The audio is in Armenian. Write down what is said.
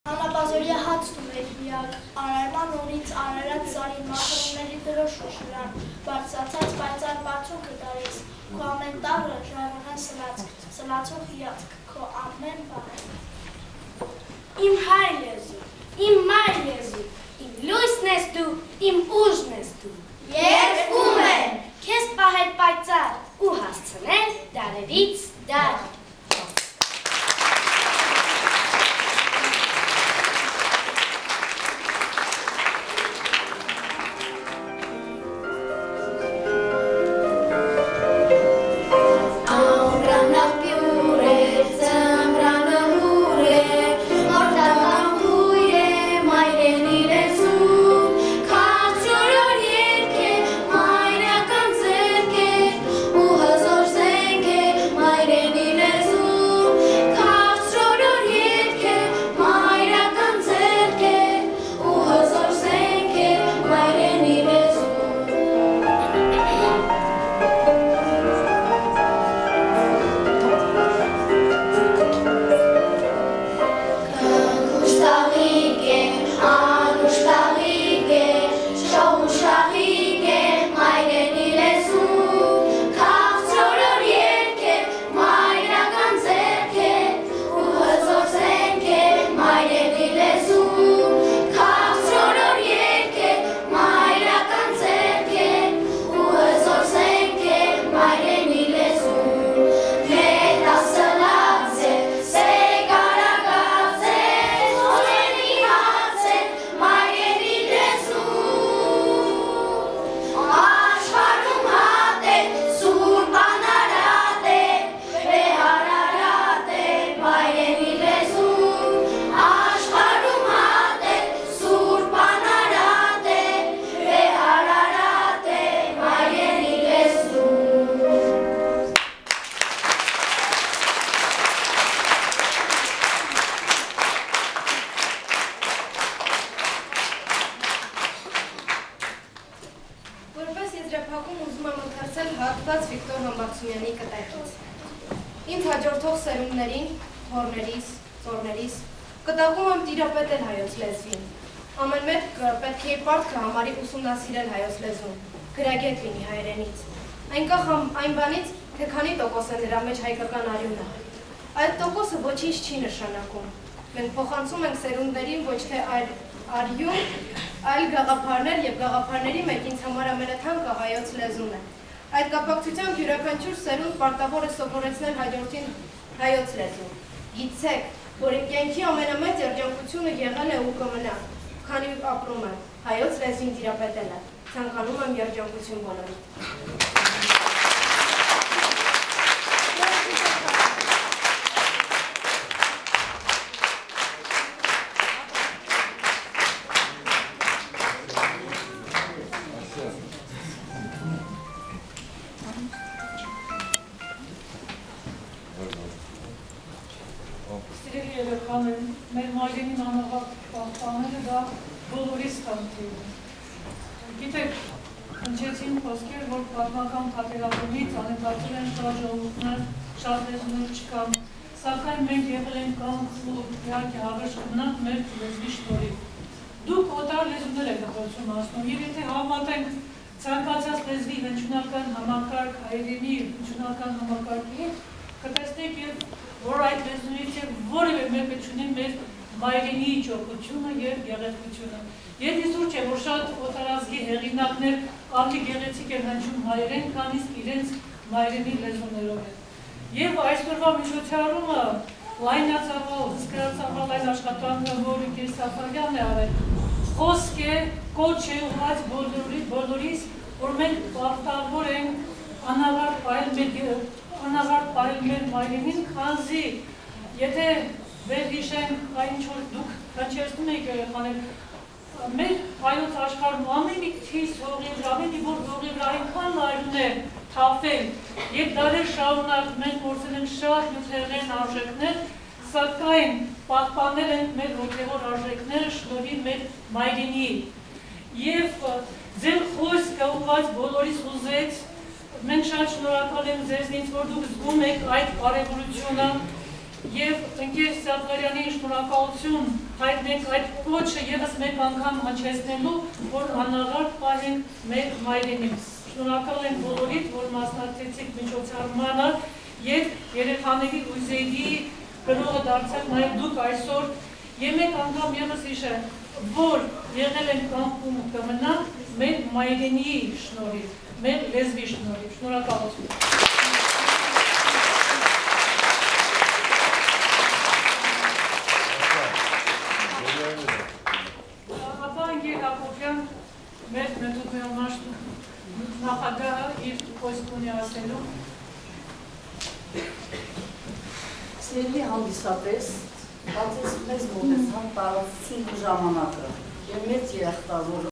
Հանապազորյա հացնում էր միակ, արարման օրից արարած սարին մախրումների դրոշուշ վրան, բարձրացած պայծար բացունքը դարից, քո ամեն տաղը ժառանգան սլացք, սլացող հիացք, քո ամեն բան։ Իմ հայ լեզու, իմ մայ լեզու, իմ լույսն ես դու, իմ ուժն ես դու։ Երգում են, քեզ պահել պայծար ու հասցնել դարերից դար։ Ուսումնասիրել հայոց լեզուն, գրագետ լինի հայերենից, այնքան այն բանից, թե քանի տոկոս է նրա մեջ հայկական արյունը։ Այդ տոկոսը ոչինչ չի նշանակում։ Մենք փոխանցում ենք սերունդներին ոչ թե արյուն, այլ գաղափարներ եւ գաղափարների մեջ ինձ համար ամենաթանկը հայոց լեզուն է։ Այդ կապակցությամբ յուրաքանչյուր սերունդ պարտավոր է սովորեցնել հաջորդին հայոց լեզուն։ Գիտեք, որ իմ կյանքի ամենամեծ երջանկությունը եղել է ու կմնա, քանի ապրում եմ հայոց լեզվին տիրապետելը, ցանկանում եմ երջանկություն բոլորին։ Սիրելի երեխաներ, մեր մայրենին անավարտ պահպանելը դա բոլորիս խնդիր։ Գիտեք, հնչեցին խոսքեր, որ պատմական պատերազմից անհետացել են շատ ժողովուրդներ, շատ լեզուներ չկան, սակայն մենք եղել ենք կանք ու իհարկե հավերժ կմնանք մեր լեզվի շնորհիվ։ Դուք օտար լեզուներ եք գործում ասում, եւ եթե հավատենք ցանկացած լեզվի հնչյունական համակարգ հայերենի հնչյունական համակարգի, կտեսնեք եւ որ այդ լեզունից եւ որևէ մեկը չունի մեր մայրենի ճոխությունը եւ գեղեցկությունը։ Եվ իզուր չէ, որ շատ օտարազգի հեղինակներ ավելի գեղեցիկ են հնչում հայերեն, քան իսկ իրենց մայրենի լեզուներով են։ Եվ այսօրվա միջոցառումը լայնածավալ, հսկայածավալ այս աշխատանքը, որը Գես Սաֆարյանն է արել, խոսք է, կոչ է ուղղված բոլորիս, որ մենք պարտավոր ենք անավարտ պահել մեր մայրենին, քանզի եթե վերհիշենք այն ինչ որ դուք հնչեցնում եք երեխաներ, մեր հայոց աշխարհում ամեն մի քիչ հողի վրա, ամեն մի որ հողի վրա այնքան արյուն է թափել, եւ դարեր շարունակ մենք փորձել ենք շատ նյութերեն արժեքներ, սակայն պահպանել ենք մեր հոգևոր արժեքները շնորհիվ մեր մայրենի։ Եվ ձեր խոսքը ուղղված բոլորիս ուզեց, մենք շատ շնորհակալ ենք ձեզնից, որ դուք զգում եք այդ կարևորությունը Եվ ընկեր Սիաթարյանին շնորհակալություն հայտնենք այդ կոչը ևս մեկ անգամ հնչեցնելու, որ անաղարտ պահենք մեր մայրենից։ Շնորհակալ ենք բոլորիդ, որ մասնակցեցիք միջոցառմանը եւ երեխաների ուզերի գրողը դարձաք նաեւ դուք այսօր եւ մեկ անգամ ևս հիշենք, որ եղել ենք կանխում կմնանք մեր մայրենիի շնորհիվ, մեր լեզվի շնորհիվ։ Շնորհակալություն։ Մեր մեթոդոյամաշ նախագահը իր խոսքունի ասելու։ Սիրելի հանդիսատես, բացես մեզ մոտեցան տարածություն ժամանակը և մեծ երախտավոր